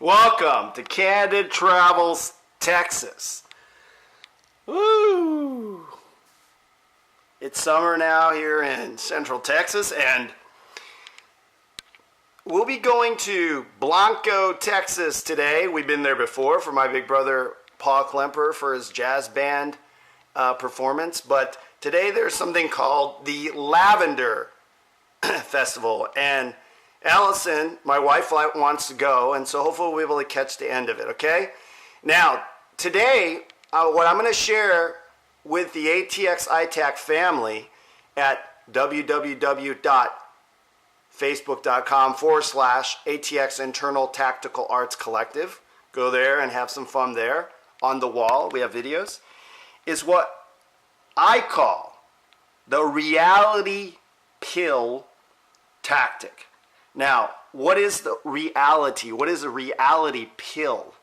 Welcome to Candid Travels, Texas. Woo! It's summer now here in Central Texas, and we'll be going to Blanco, Texas today. We've been there before for my big brother Paul Klemper for his jazz band performance, but today there's something called the Lavender Festival, and Alison, my wife, wants to go, and so hopefully we'll be able to catch the end of it, okay? Now, today, what I'm going to share with the ATX ITAC family at www.facebook.com/ATX Internal Tactical Arts Collective. Go there and have some fun there. On the wall, we have videos. Is what I call the reality pill tactic. Now, what is the reality? What is a reality pill?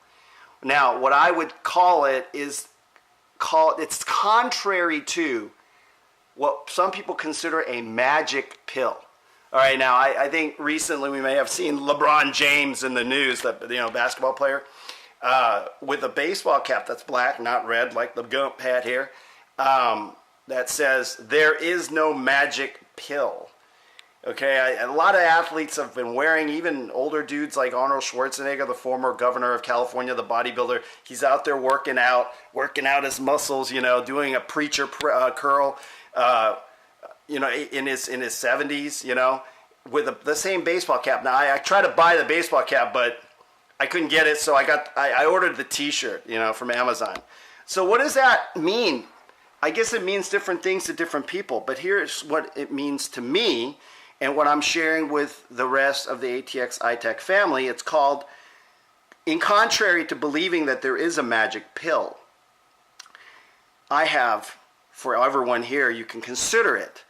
Now, what I would call it is it's contrary to what some people consider a magic pill. All right, now I think recently we may have seen LeBron James in the news, the basketball player, with a baseball cap that's black, not red, like the Gump hat here, that says there is no magic pill. Okay, a lot of athletes have been wearing, even older dudes like Arnold Schwarzenegger, the former governor of California, the bodybuilder. He's out there working out his muscles, doing a preacher curl, in his 70s, with the same baseball cap. Now, I tried to buy the baseball cap, but I couldn't get it, so I ordered the T-shirt, from Amazon. So what does that mean? I guess it means different things to different people, but here's what it means to me. And what I'm sharing with the rest of the ATX ITAC family, it's called, in contrary to believing that there is a magic pill, I have, for everyone here, you can consider it,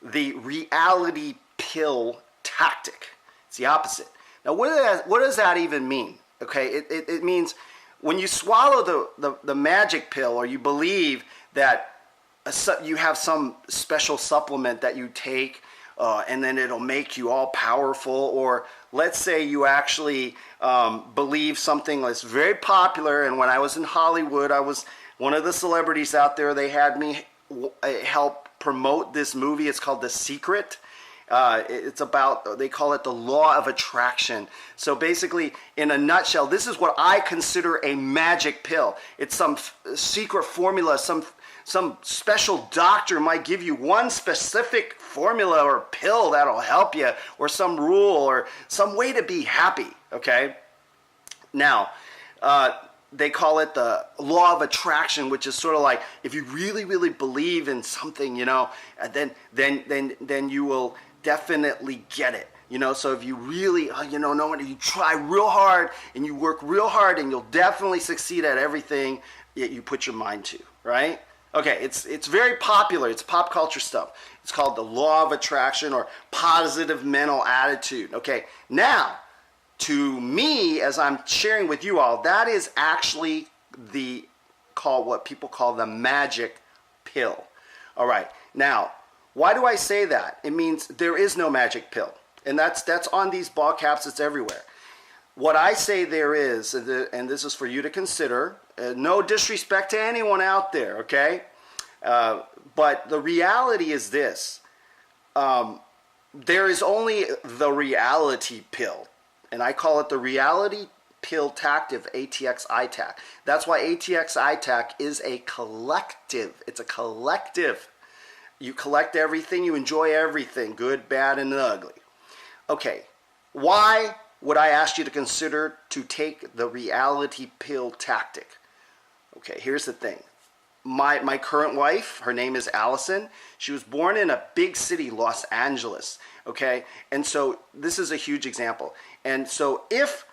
the reality pill tactic. It's the opposite. Now, what does that even mean? Okay, it means when you swallow the magic pill, or you believe that you have some special supplement that you take, and then it'll make you all powerful, or let's say you actually believe something that's very popular. And when I was in Hollywood, I was one of the celebrities out there. They had me help promote this movie. It's called The Secret. It's about, they call it the law of attraction. So basically, in a nutshell, this is what I consider a magic pill. It's some secret formula, some special doctor might give you one specific formula or pill that'll help you, or some rule, or some way to be happy, okay? Now, they call it the law of attraction, which is sort of like, if you really, really believe in something, then you will definitely get it. So if you really, you try real hard and you work real hard, and you'll definitely succeed at everything that you put your mind to, right? Okay, it's very popular. It's pop culture stuff. It's called the law of attraction, or positive mental attitude. Okay, now, to me, as I'm sharing with you all, that is actually what people call the magic pill. All right, now, why do I say that? It means there is no magic pill. And that's on these ball caps. It's everywhere. What I say there is, and this is for you to consider, no disrespect to anyone out there, okay? But the reality is this. There is only the reality pill. And I call it the reality pill tactic, ATX ITAC. That's why ATX ITAC is a collective. It's a collective. You collect everything. You enjoy everything, good, bad, and ugly. Okay, why would I ask you to consider to take the reality pill tactic? Okay, here's the thing. My current wife, her name is Alison. She was born in a big city, Los Angeles. Okay, and so this is a huge example. And so if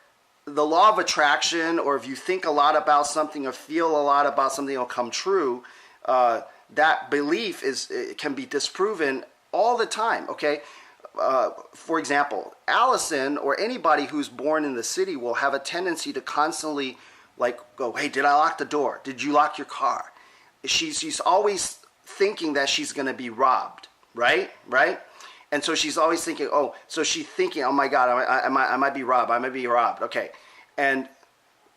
the law of attraction, or if you think a lot about something or feel a lot about something, will come true, that belief can be disproven all the time. Okay. For example, Alison, or anybody who's born in the city, will have a tendency to constantly go, hey, did I lock the door? Did you lock your car? She's always thinking that she's going to be robbed, right? And so she's always thinking, oh my God, I might be robbed. Okay. And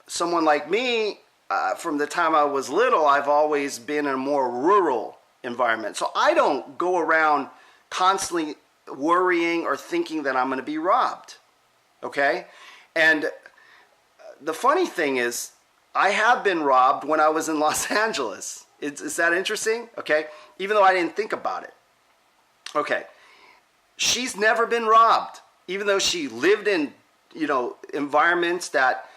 someone like me, from the time I was little, I've always been in a more rural environment. So I don't go around constantly worrying or thinking that I'm going to be robbed. Okay? And the funny thing is, I have been robbed when I was in Los Angeles. Is that interesting? Okay? Even though I didn't think about it. Okay. She's never been robbed. Even though she lived in, environments that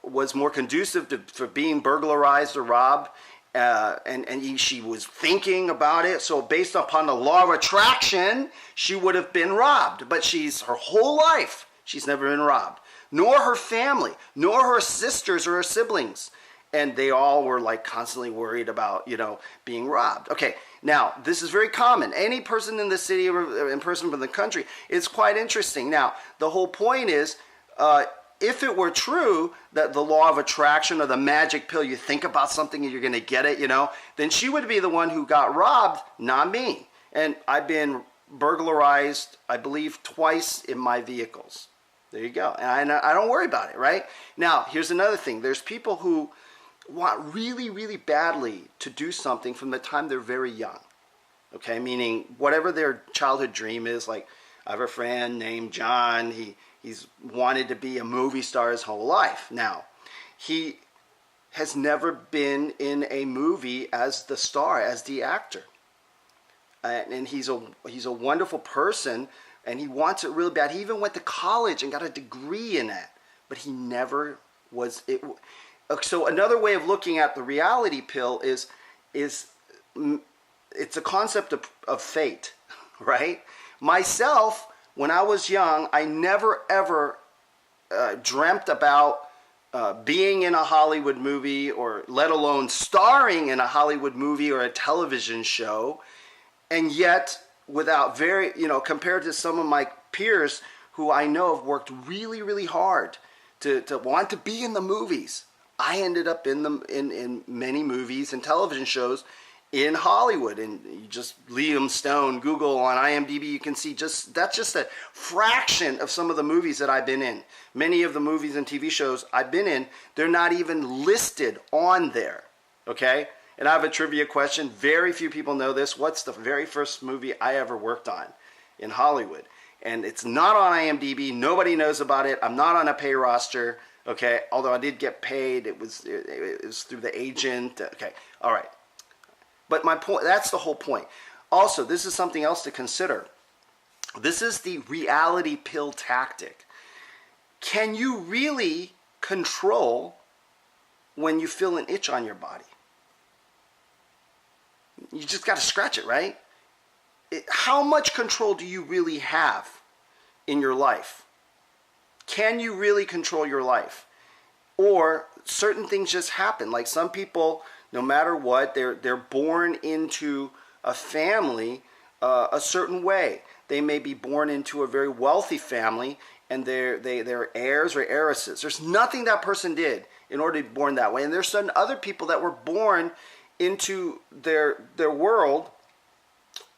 was more conducive for being burglarized or robbed. And she was thinking about it. So based upon the law of attraction, she would have been robbed. But her whole life, she's never been robbed. Nor her family, nor her sisters or her siblings. And they all were like constantly worried about, being robbed. Okay, now this is very common. Any person in the city or in person from the country, it's quite interesting. Now, the whole point is, if it were true that the law of attraction or the magic pill, you think about something and you're going to get it, then she would be the one who got robbed, not me. And I've been burglarized, I believe, twice in my vehicles. There you go. And I don't worry about it, right? Now, here's another thing. There's people who want really, really badly to do something from the time they're very young. Okay? Meaning whatever their childhood dream is. Like, I have a friend named John. He's wanted to be a movie star his whole life. Now, he has never been in a movie as the star, as the actor. And he's a wonderful person. And he wants it really bad. He even went to college and got a degree in it. But he never was... So another way of looking at the reality pill is it's a concept of fate, right? Myself, when I was young, I never ever dreamt about being in a Hollywood movie, or let alone starring in a Hollywood movie or a television show. And yet... without compared to some of my peers who I know have worked really, really hard to want to be in the movies. I ended up in many movies and television shows in Hollywood. And you just Liam Stone, Google on IMDb, you can see that's just a fraction of some of the movies that I've been in. Many of the movies and TV shows I've been in, they're not even listed on there. Okay? And I have a trivia question. Very few people know this. What's the very first movie I ever worked on in Hollywood? And it's not on IMDb. Nobody knows about it. I'm not on a pay roster. Okay, although I did get paid. It was through the agent. Okay, all right. But my point, that's the whole point. Also, this is something else to consider. This is the reality pill tactic. Can you really control when you feel an itch on your body? You just got to scratch it, right? How much control do you really have in your life? Can you really control your life? Or certain things just happen. Like some people, no matter what, they're born into a family a certain way. They may be born into a very wealthy family, and they're heirs or heiresses. There's nothing that person did in order to be born that way. And there's certain other people that were born into their world,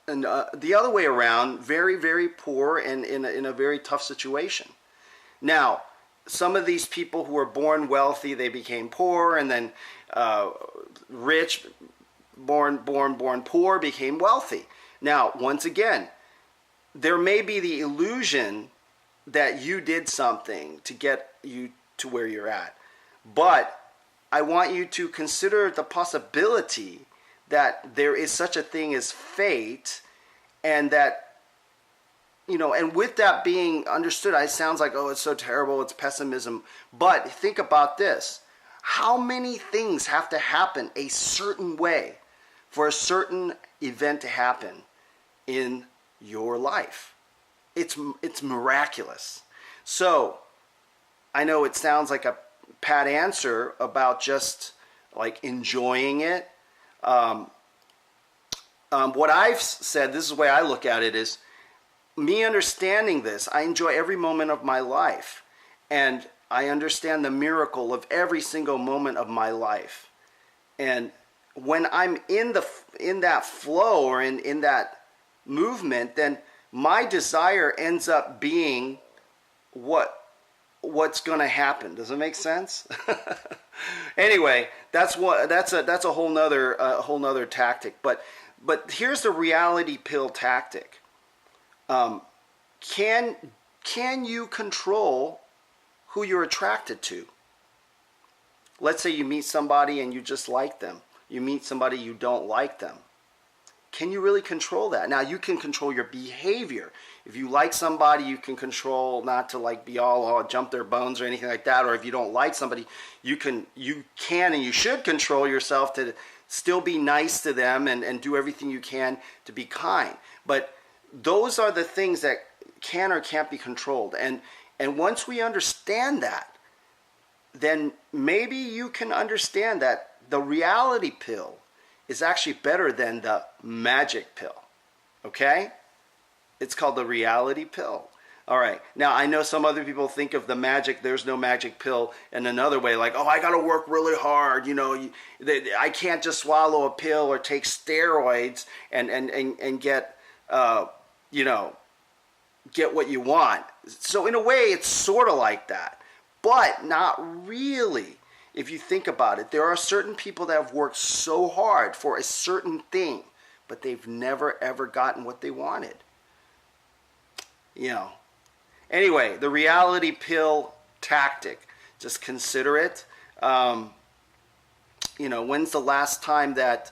and the other way around, very, very poor and in a very tough situation. Now, some of these people who were born wealthy, they became poor, and then rich, born poor, became wealthy. Now, once again, there may be the illusion that you did something to get you to where you're at, but I want you to consider the possibility that there is such a thing as fate, and that, and with that being understood, it sounds like, oh, it's so terrible, it's pessimism. But think about this. How many things have to happen a certain way for a certain event to happen in your life? It's miraculous. So, I know it sounds like a pat answer about just like enjoying it. What I've said, this is the way I look at it, is me understanding this. I enjoy every moment of my life, and I understand the miracle of every single moment of my life. And when I'm in that flow, or in that movement, then my desire ends up being what what's going to happen. Does it make sense? Anyway, that's a whole nother tactic. But here's the reality pill tactic. Can you control who you're attracted to? Let's say you meet somebody and you just like them. You meet somebody you don't like them. Can you really control that? Now, you can control your behavior. If you like somebody, you can control not to like be all jump their bones or anything like that. Or if you don't like somebody, you can and you should control yourself to still be nice to them and do everything you can to be kind. But those are the things that can or can't be controlled. And once we understand that, then maybe you can understand that the reality pill is actually better than the magic pill. Okay? It's called the reality pill. All right. Now, I know some other people think of the magic, there's no magic pill, in another way, like, oh, I got to work really hard. You know, I can't just swallow a pill or take steroids and get, get what you want. So in a way, it's sort of like that, but not really. If you think about it, there are certain people that have worked so hard for a certain thing, but they've never ever gotten what they wanted. You know. Anyway, the reality pill tactic. Just consider it. When's the last time that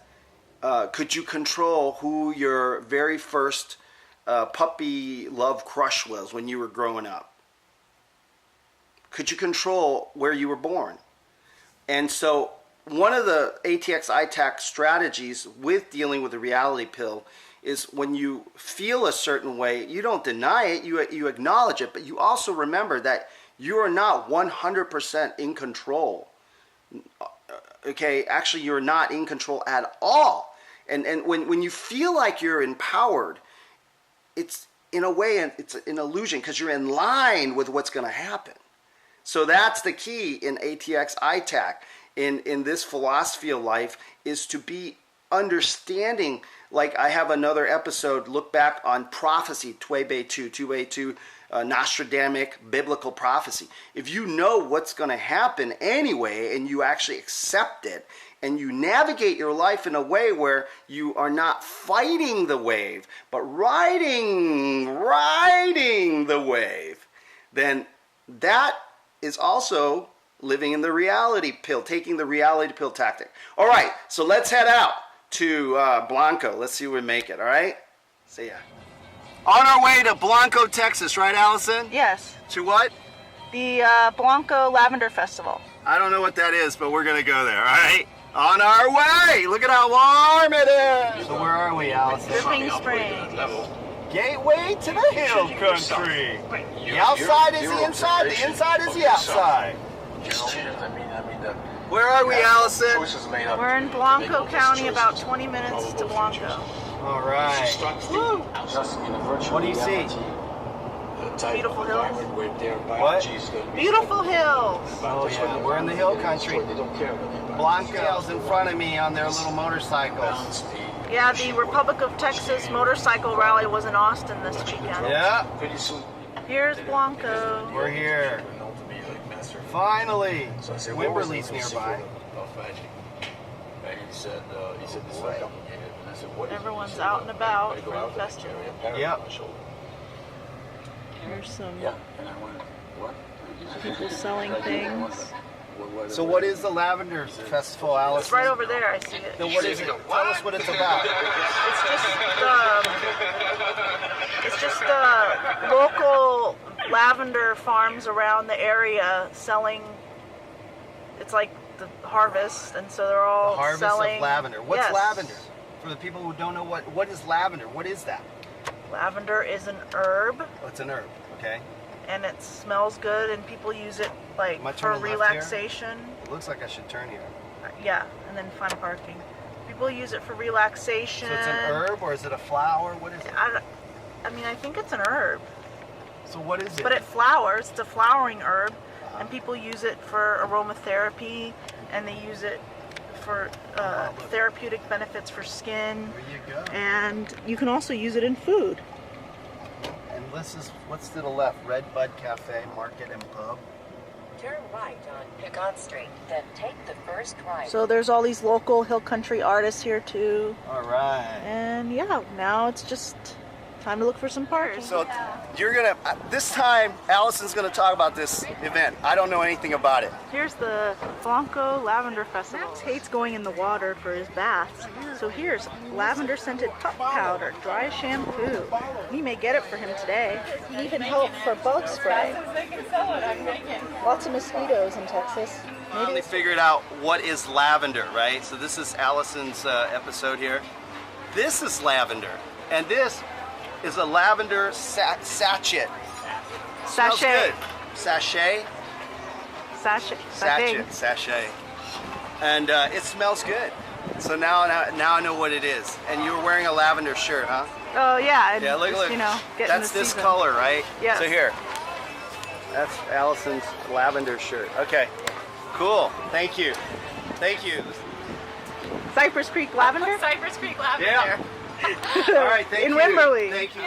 could you control who your very first puppy love crush was when you were growing up? Could you control where you were born? And so one of the ATX ITAC strategies with dealing with the reality pill is when you feel a certain way, you don't deny it, you acknowledge it, but you also remember that you are not 100% in control. Okay, actually you're not in control at all. And when you feel like you're empowered, it's in a way, it's an illusion because you're in line with what's going to happen. So that's the key in ATX ITAC, in this philosophy of life, is to be understanding. Like I have another episode, look back on prophecy, 2 Nostradamuc biblical prophecy. If you know what's going to happen anyway and you actually accept it and you navigate your life in a way where you are not fighting the wave but riding the wave, then that is also living in the reality pill, taking the reality pill tactic. All right, so let's head out to Blanco. Let's see if we make it, all right? See ya. On our way to Blanco, Texas, right, Allison? Yes. To what? The Blanco Lavender Festival. I don't know what that is, but we're going to go there, all right? On our way! Look at how warm it is! So where are we, Allison? Dripping Springs. Gateway to the hill country. The outside is the inside, the inside is the outside. Where are we, Allison? We're in Blanco County, about 20 minutes to Blanco. All right. Woo. What do you see? Beautiful hills. What? Beautiful hills. Oh yeah, we're in the hill country. Blanco's in front of me on their little motorcycles. Yeah, the Republic of Texas motorcycle rally was in Austin this weekend. Yeah. Here's Blanco. We're here. Finally. Wimberley's nearby. Everyone's out and about for the festival. Yep. Here's some people selling things. So what is the Lavender Festival, Alison? It's right over there, I see it. Then what is it? Tell us what it's about. It's just local lavender farms around the area selling. It's like the harvest, and so they're all the harvest selling of lavender. What's yes. lavender? For the people who don't know what is lavender, what is that? Lavender is an herb. Oh, it's an herb, okay. And it smells good, and people use it like for relaxation. It looks like I should turn here. Yeah, and then find parking. People use it for relaxation. So it's an herb, or is it a flower? What is it? I mean, I think it's an herb. So what is it? But it flowers. It's a flowering herb, and people use it for aromatherapy, and they use it for therapeutic benefits for skin. There you go. And you can also use it in food. And this is, what's to the left? Red Bud Cafe, Market and Pub. Turn right on Picard Street, then take the first right. So there's all these local hill country artists here too. All right. And yeah, now it's just time to look for some parking. So you're gonna, this time Allison's gonna talk about this event. I don't know anything about it. Here's the Blanco Lavender Festival. Max hates going in the water for his baths. So here's lavender scented pup powder, dry shampoo. We may get it for him today. He even helped for bug spray. Lots of mosquitoes in Texas. Maybe they figured out what is lavender, right? So this is Allison's episode here. This is lavender, and this is a lavender sachet. Smells good. Sachet. Sachet. And it smells good. So now I know what it is. And you were wearing a lavender shirt, huh? Oh yeah. And Yeah, look. you know, getting That's the this season. color, right? Yes. So here. That's Allison's lavender shirt. Okay. Cool. Thank you. Thank you. Cypress Creek Lavender? Cypress Creek Lavender. Yeah. All right, thank you. In Wimberley. Thank you.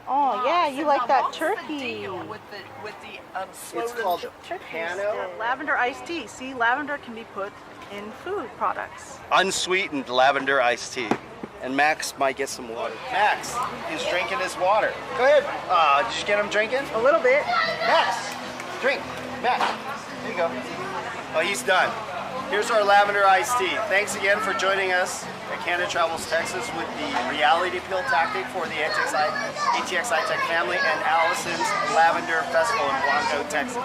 Oh yeah, you like that turkey. With the It's called Turkey Pano. stick. Lavender iced tea. See, lavender can be put in food products. Unsweetened lavender iced tea. And Max might get some water. Max, he's drinking his water. Go ahead. Did you get him drinking? A little bit. Max, drink. Max, there you go. Oh, he's done. Here's our lavender iced tea. Thanks again for joining us at Candid Travels, Texas with the reality pill tactic for the ATX ITAC family and Allison's Lavender Festival in Blanco, Texas.